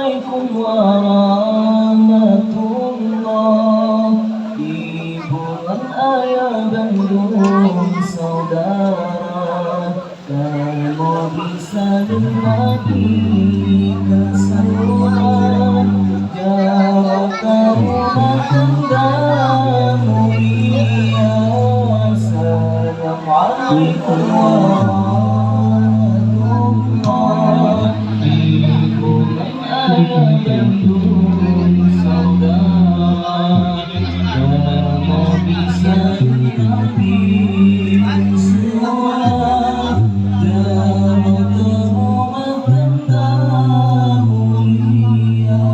Assalamualaikum warahmatullah. Ibuan ayah Bandung saudara, kamu bisa menikmati keseruan jauh rumah tangga mulia. Assalamualaikum warahmatullah. Ibuan ayah Bandung saudara, kamu bisa menikmati keseruan jauh rumah tangga mulia.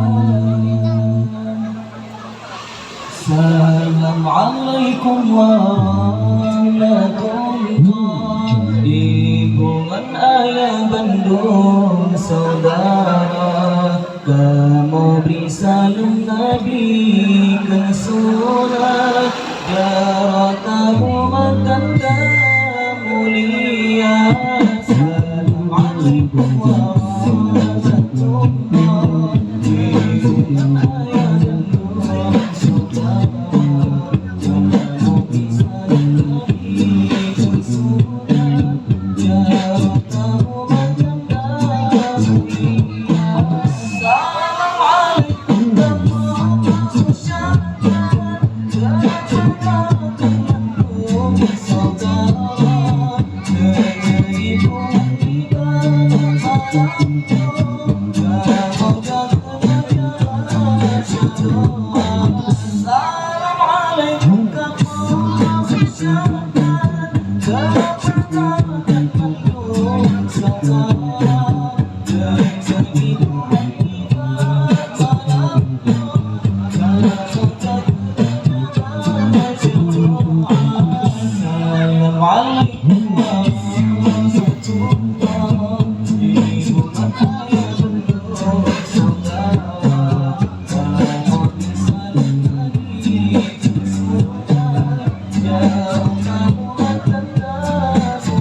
Assalamualaikum warahmatullah. Ibuan ayah Bandung saudara, kamu beri salam Nabi ke surah jarak kamu makan mulia. Assalamualaikum warahmatullah. Ibuan ayah Bandung saudara, kamu beri salam Nabi ke surah jarak kamu makan mulia.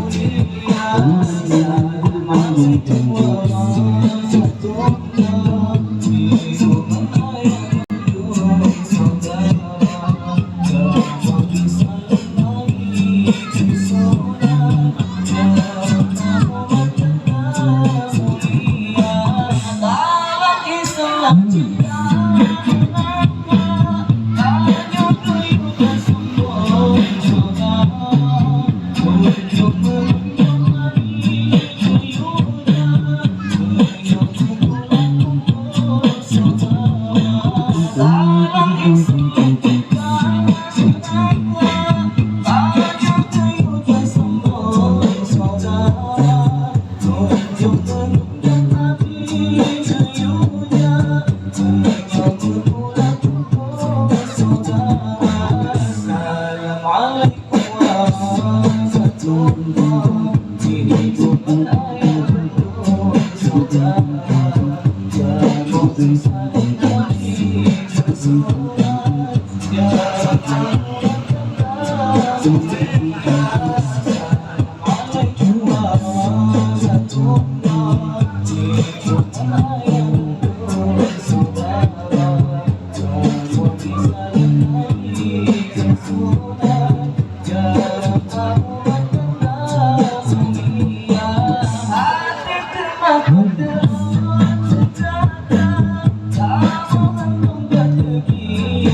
Assalamualaikum warahmatullahi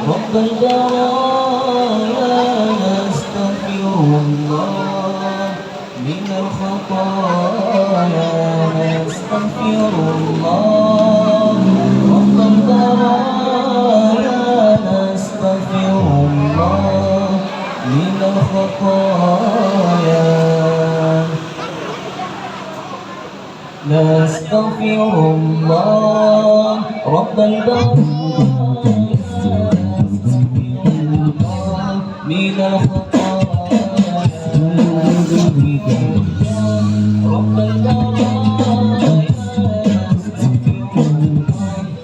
رب البرايا نستغفر الله من الخطايا نستغفر الله رب البرايا نستغفر الله من الخطايا نستغفر الله رب البرايا من الخطايا رب البرايا من رب البرايا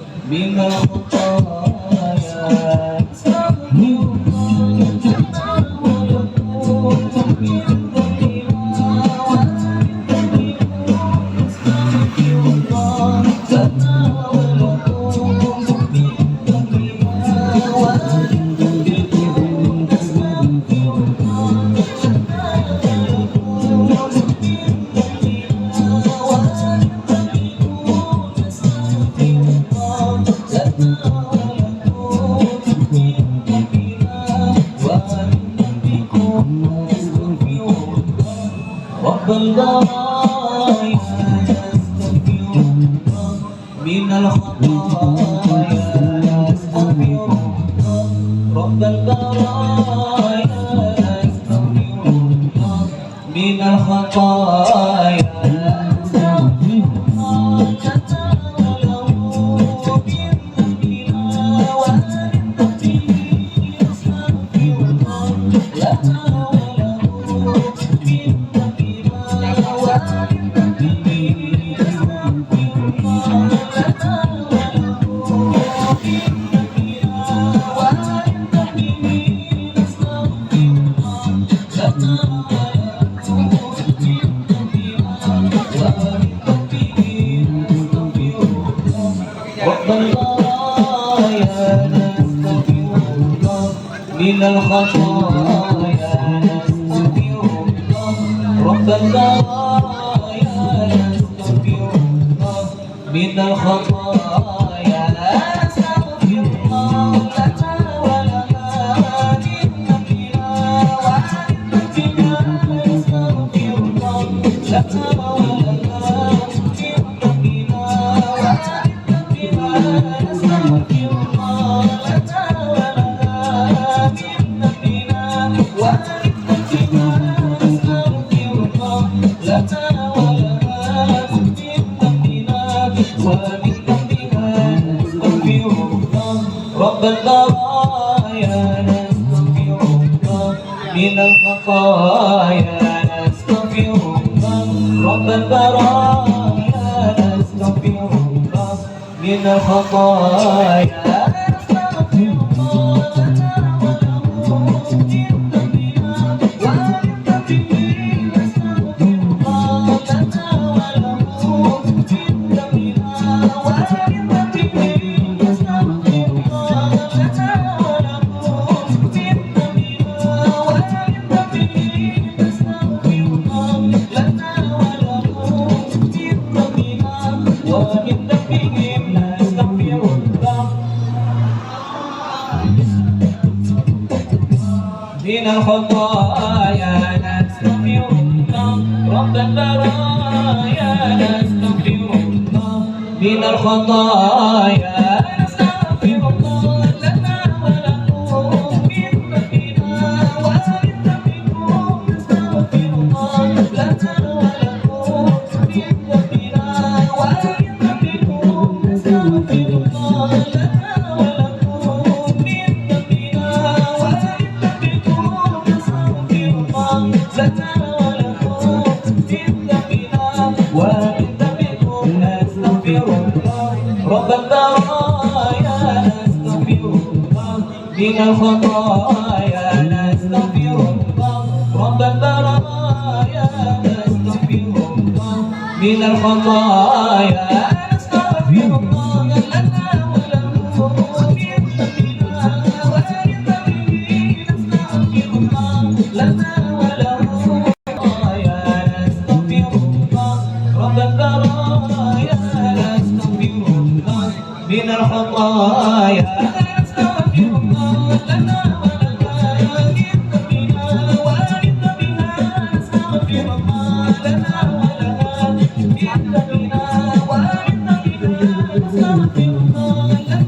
من الخطايا نستغفر رب البرايا من الخطايا رب البرايا نستغفر من الخطايا نستغفر رب البرايا نستغفر من الخطايا نستغفر رب البرايا نستغفر من الخطايا نستغفر رب البرايا نستغفر من الخطايا نستغفر من الخطايا نستغفر الله رب البرايا نستغفر الله من الخطايا نستغفر الله لنا ولكم من ذنبنا ونستغفر نستغفر الله لنا ولكم من ذنبنا ونستغفر نستغفر الله لنا ولكم من ذنبنا رب البرايا نستغفر الله من الخطايا نستغفر الله رب البرايا نستغفر الله من الخطايا نستغفر الله لنا ولكم من ذنبنا وللذنبين نستغفر الله لنا ولكم خطايا نستغفر الله رب البرايا نستغفر الله من الخطايا نستغفر الله لنا وللذنبنا وللذنبنا نستغفر الله لنا وللذنبنا وللذنبنا نستغفر الله لنا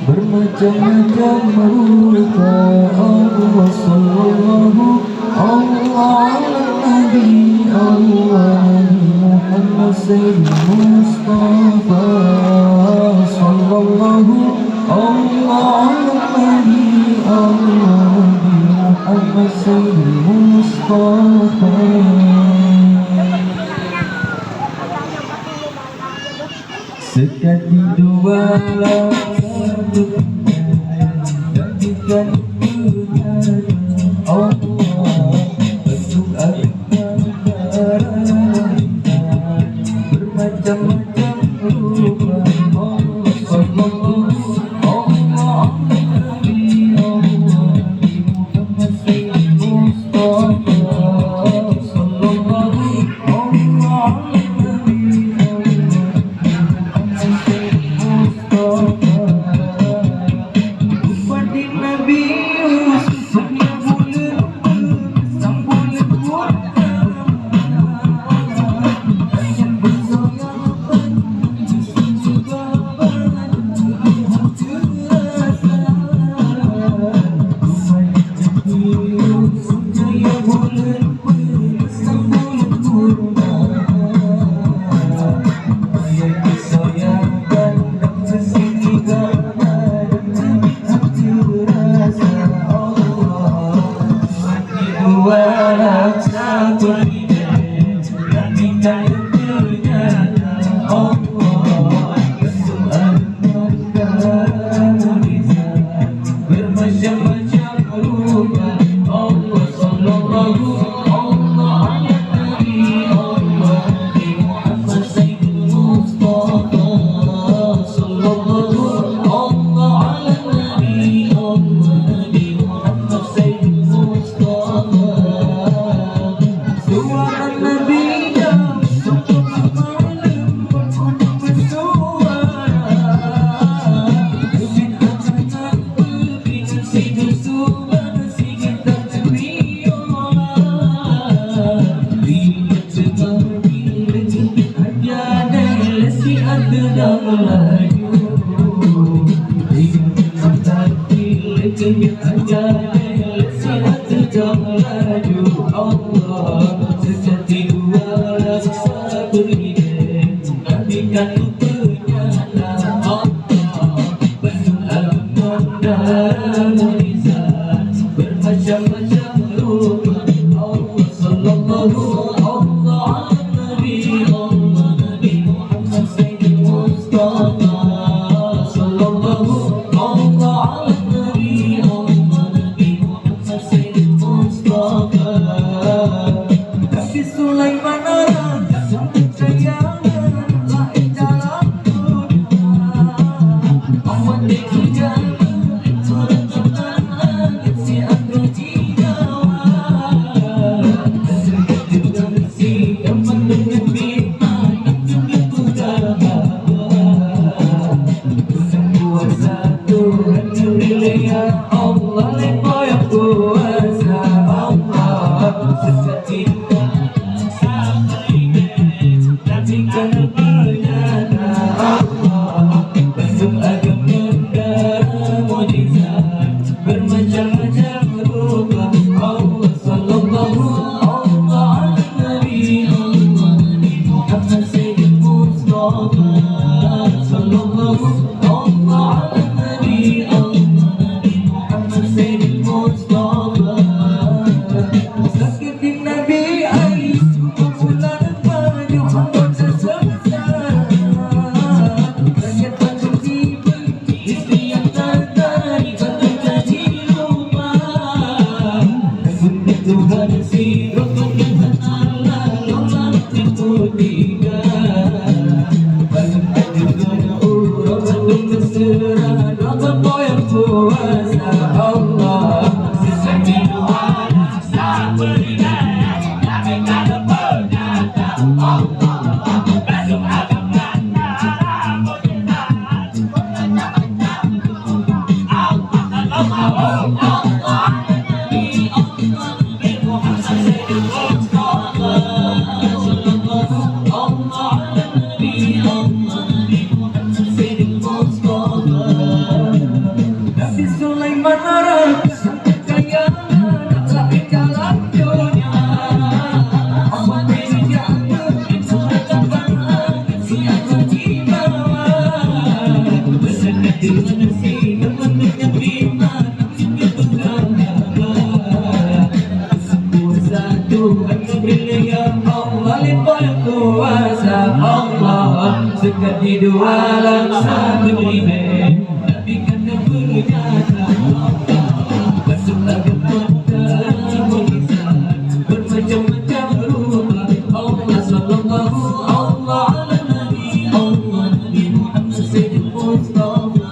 bermacam-macam rupa. Allah sallallahu Allah Nabi Allah Muhammad Sayyid Mustafa sallallahu Allah Nabi Allah Muhammad Sayyid Mustafa. Sekali dua satu jadikan berjaya Allah bentuk agar bermacam-macam rupa. Allah sallallahu Allah Nabi Allah Muhammad Sayyid Mustafa sallallahu Allah Sallallahu Sekali dua langkah beriman, tapi kena berkata masuklah ke mata mukjizat bermacam-macam rupa. Allah sallallahu Allah ala nabi Allah Nabi Muhammad Sayyidul Mustafa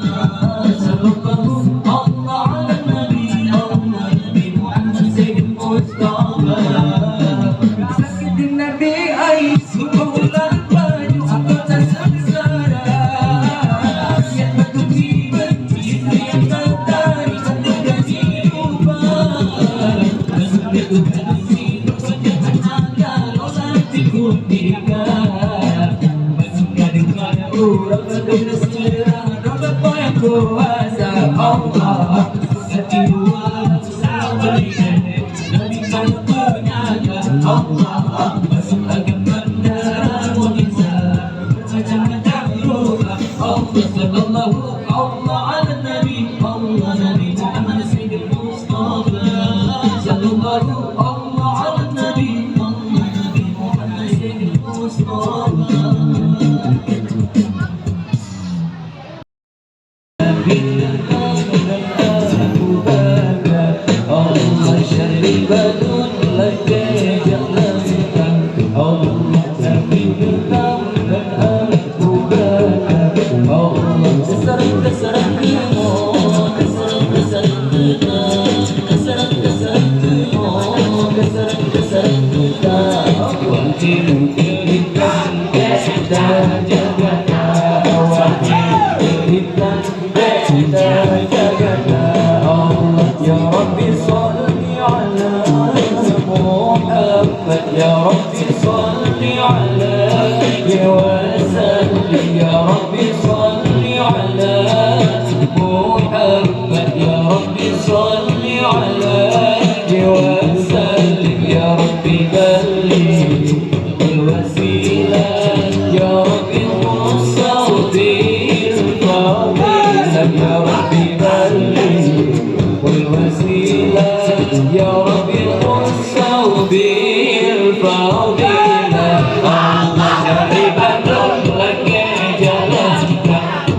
sallallahu Allah ala nabi Allah Nabi Muhammad Sayyidul Mustafa. Sakit Nabi ai sukulah kuasa Allah setiap sahabat Nabi kan bernyata Allah masuk agama mukjizat macam-macam rupa. Allah sallallahu Allah ala nabi Allah Nabi Muhammad Sayyidul Mustafa sallallahu Allah ala nabi Allah Nabi Muhammad Sayyidul Mustafa. Ya Rabbi salli ala Muhammad, Ya Rabbi salli alaihi wa sallim. Ya Rabbi salli ala Muhammad, Ya Rabbi salli alaihi wa sallim. Ya Rabbi balligh الوسيلة يا ربي خصه بالفضيلة. يا ربي بلغ والوسيلة يا ربي خصه بالفضيلة. الله شريبا لك جلالك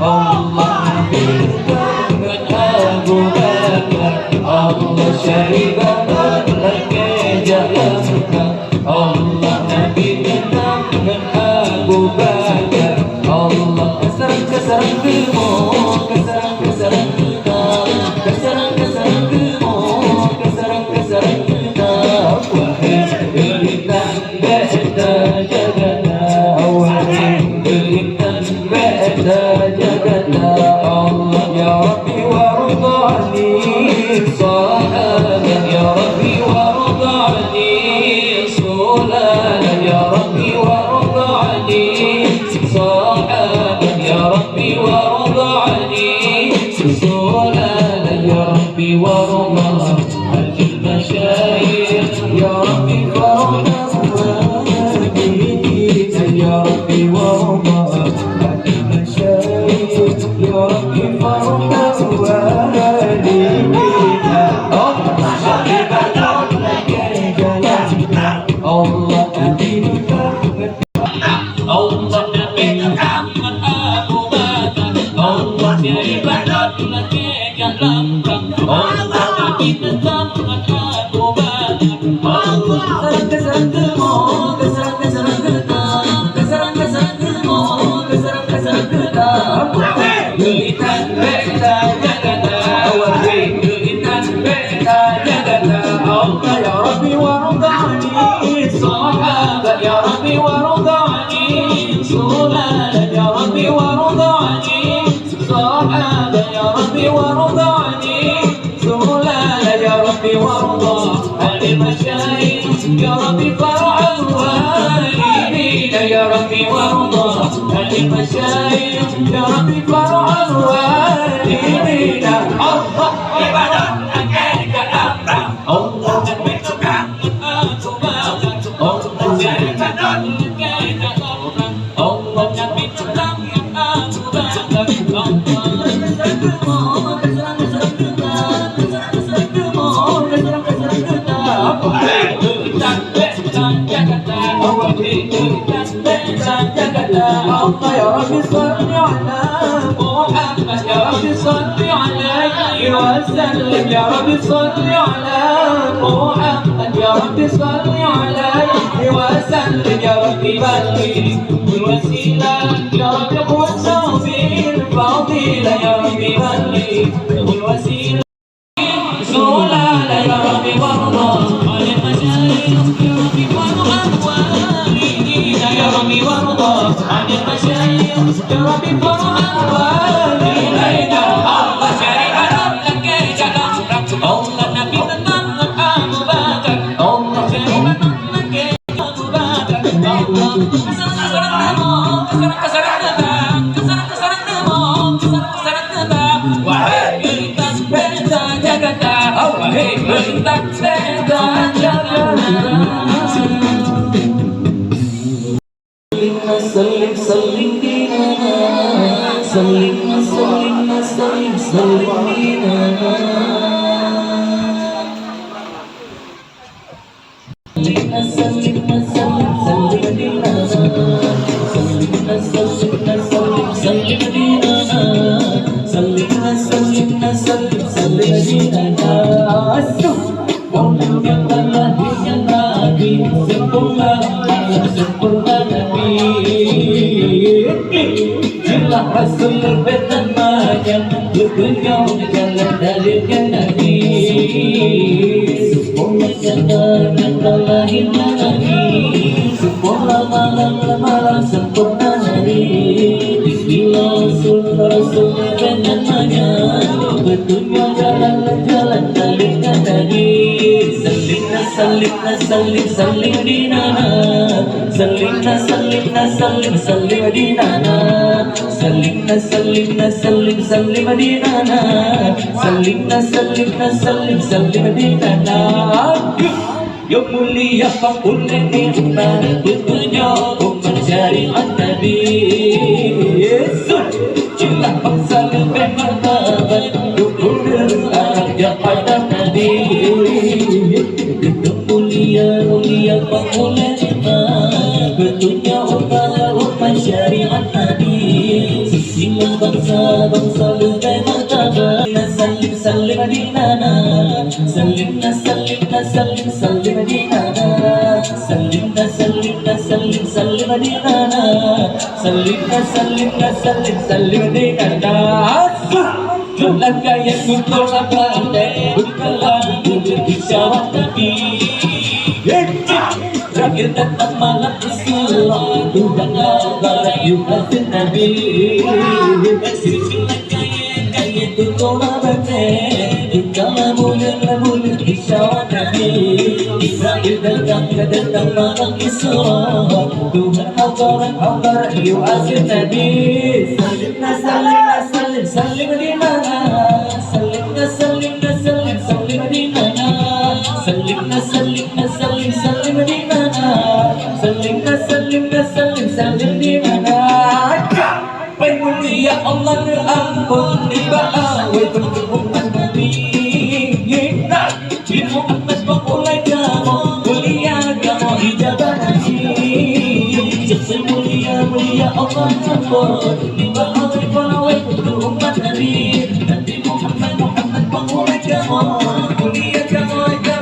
الله بك من أبو بكر. الله شريبا لك جلالك Allah Nabi kita dengan Abu Bakar. Allah kesaran-kesaran ilmu, kesaran-kesaran وارض عني صحابا يا ربي وارض عني صلالا يا ربي وارض عني صحابا يا ربي وارض عني صلالا يا ربي وارض عن المشايخ يا ربي فرض يا ربي وارض عن المشايخ يا ربي فرض Allah Allah Nabi Muhammad Abu Bakar Allah dari barat lagi jalan perang Allah Nabi Muhammad Abu Bakar Allah keserang demo keserang kita keserang demo keserang kita Duitan beta jagata awal duitan beta jagata Allah ya Rabbi warudani sahabat ya Rabbi warudani sulala ya Rabbi warudani sahabat ya Rabbi warudani sulala ya Rabbi warudani al-masyayikh ya Rabbi far'al walidina ya Rabbi warudani al-masyayikh ya Rabbi far'al walidina Allah ibadah Allah Allah ya Rabbi salli ala Muhammad ya Rabbi salli alaihi wasallam ya Rabbi salli ala Muhammad ya Rabbi salli alaihi wasallam ya Rabbi barik بالوسيلة يا رب قوة بالفضيلة يا رب بلغ بالوسيلة سلالة يا رب وارضى عن المشايخ يا رب وارضى والدين يا رب وارضى عن المشايخ يا رب وارضى والدين الله شريعة لك جلال الله نبي تنظر أبو بكر الله شريعة لك أبو بكر سلم سلم ديننا سلم سلم سلم سلم ديننا سلم سلم سلم ديننا سلم سلم سلم سلم ديننا سلم سلم سلم سلم ديننا Orang yang lahirnya Nabi sempurna sempurna Nabi Jelas Rasul bertanya Berkunyau jalan dalilnya Nabi Sempurna yang lahirnya Nabi Sempurna malam sempurna Nabi Bila Rasul bertanya Berkunyau jalan dalilnya Nabi سلمنا سلم سلم ديننا سلمنا سلمنا سلم سلم ديننا سلمنا سلمنا سلم سلم ديننا سلمنا سلمنا سلم سلم ديننا Yang mulia fakul nikmat petunjuk syariat Nabi Yesus Jelas bangsa lebih martabat Dukul arahnya pada Nabi Yang mulia fakul nikmat petunjuk syariat Nabi Sesilang bangsa lebih martabat Salim salim dinana Salimna salimna salim salim dinana Salimna salimna salim salim dinana Salimna salimna salim salim dinana Jualan kaya untuk apa Berkalah berisyarat Nabi Terakhir datang malam Islam Tuhan Allah Yuhafid Nabi Silsilah kaya turabane kita bulan isyarat Nabi Israel datang malam Isra Tuhan hadarat yu'azir Nabi Salim di mana Salim di mana Salim di mana Salim di mana Baik mulia Allah ampun dibawai pertemuan Nabi Di Muhammad memulai kamu mulia kamu ijabah Nabi Jadi mulia Allah ampun dibawai pertemuan Nabi Nabi Muhammad memulai kamu mulia kamu